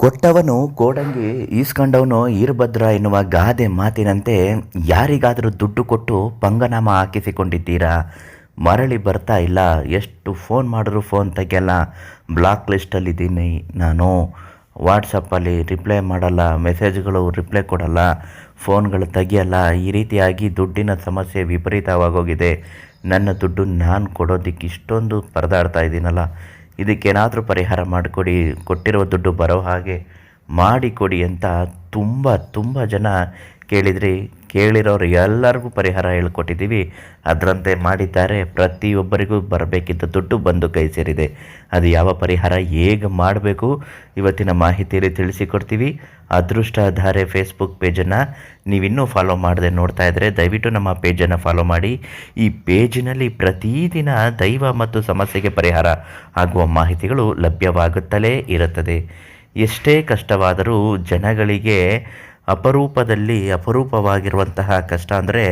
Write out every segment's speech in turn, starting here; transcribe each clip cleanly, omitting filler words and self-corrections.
ಕೊಟ್ಟವನು ಕೋಡಂಗಿ ಈಸ್ಕೊಂಡವನು ಈರಭದ್ರ ಎನ್ನುವ ಗಾದೆ ಮಾತಿನಂತೆ ಯಾರಿಗಾದರೂ ದುಡ್ಡು ಕೊಟ್ಟು ಪಂಗನಾಮ ಹಾಕಿಸಿಕೊಂಡಿದ್ದೀರಾ? ಮರಳಿ ಬರ್ತಾ ಇಲ್ಲ, ಎಷ್ಟು ಫೋನ್ ಮಾಡಿದ್ರು ಫೋನ್ ತೆಗೆಯಲ್ಲ, ಬ್ಲಾಕ್ ಲಿಸ್ಟಲ್ಲಿದ್ದೀನಿ ನಾನು, ವಾಟ್ಸಪ್ಪಲ್ಲಿ ರಿಪ್ಲೈ ಮಾಡಲ್ಲ, ಮೆಸೇಜ್ಗಳು ರಿಪ್ಲೈ ಕೊಡಲ್ಲ, ಫೋನ್ಗಳು ತೆಗಿಯಲ್ಲ, ಈ ರೀತಿಯಾಗಿ ದುಡ್ಡಿನ ಸಮಸ್ಯೆ ವಿಪರೀತವಾಗೋಗಿದೆ. ನನ್ನ ದುಡ್ಡು ನಾನು ಕೊಡೋದಕ್ಕೆ ಇಷ್ಟೊಂದು ಪರದಾಡ್ತಾ ಇದ್ದೀನಲ್ಲ, ಇದಕ್ಕೇನಾದರೂ ಪರಿಹಾರ ಮಾಡಿಕೊಡಿ, ಕೊಟ್ಟಿರೋ ದುಡ್ಡು ಬರೋ ಹಾಗೆ ಮಾಡಿಕೊಡಿ ಅಂತ ತುಂಬ ಜನ ಕೇಳಿದ್ರಿ. ಕೇಳಿರೋರು ಎಲ್ಲರಿಗೂ ಪರಿಹಾರ ಹೇಳ್ಕೊಟ್ಟಿದ್ದೀವಿ, ಅದರಂತೆ ಮಾಡಿದ್ದಾರೆ. ಪ್ರತಿಯೊಬ್ಬರಿಗೂ ಬರಬೇಕಿದ್ದ ದುಡ್ಡು ಬಂದು ಕೈ ಸೇರಿದೆ. ಅದು ಯಾವ ಪರಿಹಾರ, ಹೇಗೆ ಮಾಡಬೇಕು, ಇವತ್ತಿನ ಮಾಹಿತಿಯಲ್ಲಿ ತಿಳಿಸಿಕೊಡ್ತೀವಿ. ಅದೃಷ್ಟಧಾರೆ ಫೇಸ್ಬುಕ್ ಪೇಜನ್ನು ನೀವಿನ್ನೂ ಫಾಲೋ ಮಾಡದೆ ನೋಡ್ತಾ ಇದ್ದರೆ ದಯವಿಟ್ಟು ನಮ್ಮ ಪೇಜನ್ನು ಫಾಲೋ ಮಾಡಿ. ಈ ಪೇಜಿನಲ್ಲಿ ಪ್ರತಿದಿನ ದೈವ ಮತ್ತು ಸಮಸ್ಯೆಗೆ ಪರಿಹಾರ ಆಗುವ ಮಾಹಿತಿಗಳು ಲಭ್ಯವಾಗುತ್ತಲೇ ಇರುತ್ತದೆ. ಎಷ್ಟೇ ಕಷ್ಟವಾದರೂ ಜನಗಳಿಗೆ ಅಪರೂಪವಾಗಿರುವಂತಹ ಕಷ್ಟ ಅಂದರೆ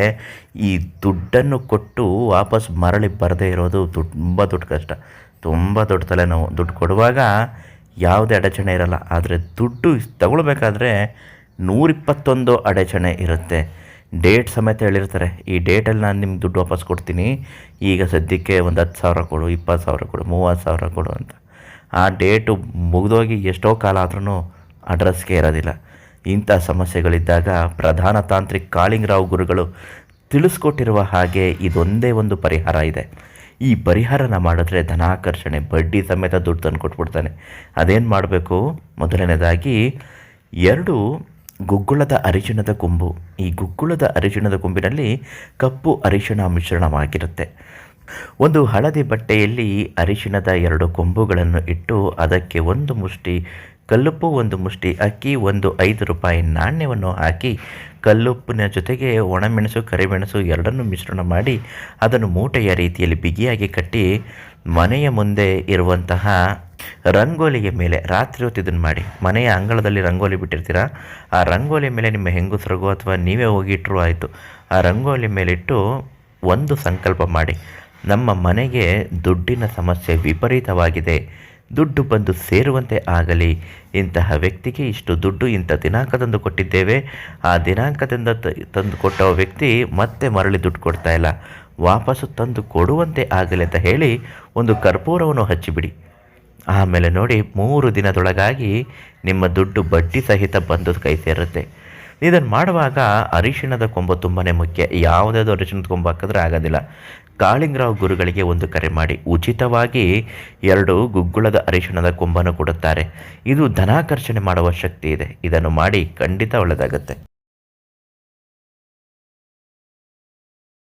ಈ ದುಡ್ಡನ್ನು ಕೊಟ್ಟು ವಾಪಸ್ ಮರಳಿ ಬರದೇ ಇರೋದು ತುಂಬ ದೊಡ್ಡ ಕಷ್ಟ, ತುಂಬ ದೊಡ್ಡ ತಲೆನೋವು. ದುಡ್ಡು ಕೊಡುವಾಗ ಯಾವುದೇ ಅಡಚಣೆ ಇರಲ್ಲ, ಆದರೆ ದುಡ್ಡು ತಗೊಳ್ಬೇಕಾದ್ರೆ 121 ಅಡಚಣೆ ಇರುತ್ತೆ. ಡೇಟ್ ಸಮೇತ ಹೇಳಿರ್ತಾರೆ, ಈ ಡೇಟಲ್ಲಿ ನಾನು ನಿಮ್ಗೆ ದುಡ್ಡು ವಾಪಸ್ ಕೊಡ್ತೀನಿ, ಈಗ ಸದ್ಯಕ್ಕೆ ಒಂದು 10,000 ಕೊಡು, 20,000 ಕೊಡು, 30,000 ಕೊಡು ಅಂತ. ಆ ಡೇಟು ಮುಗಿದೋಗಿ ಎಷ್ಟೋ ಕಾಲ ಆದ್ರೂ ಅಡ್ರೆಸ್ಗೆ ಇರೋದಿಲ್ಲ. ಇಂಥ ಸಮಸ್ಯೆಗಳಿದ್ದಾಗ ಪ್ರಧಾನ ತಾಂತ್ರಿಕ್ ಕಾಳಿಂಗರಾವ್ ಗುರುಗಳು ತಿಳಿಸ್ಕೊಟ್ಟಿರುವ ಹಾಗೆ ಇದೊಂದೇ ಒಂದು ಪರಿಹಾರ ಇದೆ. ಈ ಪರಿಹಾರನ ಮಾಡಿದ್ರೆ ಧನಾಕರ್ಷಣೆ, ಬಡ್ಡಿ ಸಮೇತ ದುಡ್ಡು ತಂದು ಕೊಟ್ಬಿಡ್ತಾನೆ. ಅದೇನು ಮಾಡಬೇಕು? ಮೊದಲನೇದಾಗಿ 2 ಗುಗ್ಗುಳದ ಅರಿಶಿಣದ ಕೊಂಬು. ಈ ಗುಗ್ಗುಳದ ಅರಿಶಿಣದ ಕೊಂಬಿನಲ್ಲಿ ಕಪ್ಪು ಅರಿಶಿಣ ಮಿಶ್ರಣವಾಗಿರುತ್ತೆ. ಒಂದು ಹಳದಿ ಬಟ್ಟೆಯಲ್ಲಿ ಅರಿಶಿಣದ 2 ಕೊಂಬುಗಳನ್ನು ಇಟ್ಟು ಅದಕ್ಕೆ 1 ಮುಷ್ಟಿ ಕಲ್ಲುಪ್ಪು, 1 ಮುಷ್ಟಿ ಅಕ್ಕಿ, 1 5 ರೂಪಾಯಿ ನಾಣ್ಯವನ್ನು ಹಾಕಿ ಕಲ್ಲುಪ್ಪಿನ ಜೊತೆಗೆ ಒಣಮೆಣಸು, ಕರಿಮೆಣಸು ಎರಡನ್ನೂ ಮಿಶ್ರಣ ಮಾಡಿ ಅದನ್ನು ಮೂಟೆಯ ರೀತಿಯಲ್ಲಿ ಬಿಗಿಯಾಗಿ ಕಟ್ಟಿ ಮನೆಯ ಮುಂದೆ ಇರುವಂತಹ ರಂಗೋಲಿಯ ಮೇಲೆ ರಾತ್ರಿ ಹೊತ್ತು ಇದನ್ನು ಮಾಡಿ. ಮನೆಯ ಅಂಗಳದಲ್ಲಿ ರಂಗೋಲಿ ಬಿಟ್ಟಿರ್ತೀರ, ಆ ರಂಗೋಲಿ ಮೇಲೆ ನಿಮ್ಮ ಹೆಂಗಸರಿಗೋ ಅಥವಾ ನೀವೇ ಹೋಗಿಟ್ರೂ ಆಯಿತು, ಆ ರಂಗೋಲಿ ಮೇಲಿಟ್ಟು ಒಂದು ಸಂಕಲ್ಪ ಮಾಡಿ, ನಮ್ಮ ಮನೆಗೆ ದುಡ್ಡಿನ ಸಮಸ್ಯೆ ವಿಪರೀತವಾಗಿದೆ, ದುಡ್ಡು ಬಂದು ಸೇರುವಂತೆ ಆಗಲಿ, ಇಂತಹ ವ್ಯಕ್ತಿಗೆ ಇಷ್ಟು ದುಡ್ಡು ಇಂಥ ದಿನಾಂಕದಂದು ಕೊಟ್ಟಿದ್ದೇವೆ, ಆ ದಿನಾಂಕದಿಂದ ತಂದು ಕೊಟ್ಟ ವ್ಯಕ್ತಿ ಮತ್ತೆ ಮರಳಿ ದುಡ್ಡು ಕೊಡ್ತಾ ಇಲ್ಲ, ವಾಪಸ್ಸು ತಂದು ಕೊಡುವಂತೆ ಆಗಲಿ ಅಂತ ಹೇಳಿ ಒಂದು ಕರ್ಪೂರವನ್ನು ಹಚ್ಚಿಬಿಡಿ. ಆಮೇಲೆ ನೋಡಿ 3 ದಿನದೊಳಗಾಗಿ ನಿಮ್ಮ ದುಡ್ಡು ಬಡ್ಡಿ ಸಹಿತ ಬಂದು ಕೈ ಸೇರುತ್ತೆ. ಇದನ್ನು ಮಾಡುವಾಗ ಅರಿಶಿಣದ ಕೊಂಬು ತುಂಬಾ ಮುಖ್ಯ. ಯಾವುದಾದ್ರು ಅರಿಶಿಣದ ಕೊಂಬು ಹಾಕಿದ್ರೆ ಆಗೋದಿಲ್ಲ. ಕಾಳಿಂಗರಾವ್ ಗುರುಗಳಿಗೆ ಒಂದು ಕರೆ ಮಾಡಿ ಉಚಿತವಾಗಿ 2 ಗುಗ್ಗುಳದ ಅರಿಶಿಣದ ಕೊಂಬನ್ನು ಕೊಡುತ್ತಾರೆ. ಇದು ಧನಾಕರ್ಷಣೆ ಮಾಡುವ ಶಕ್ತಿ ಇದೆ. ಇದನ್ನು ಮಾಡಿ, ಖಂಡಿತ ಒಳ್ಳೆಯದಾಗುತ್ತೆ.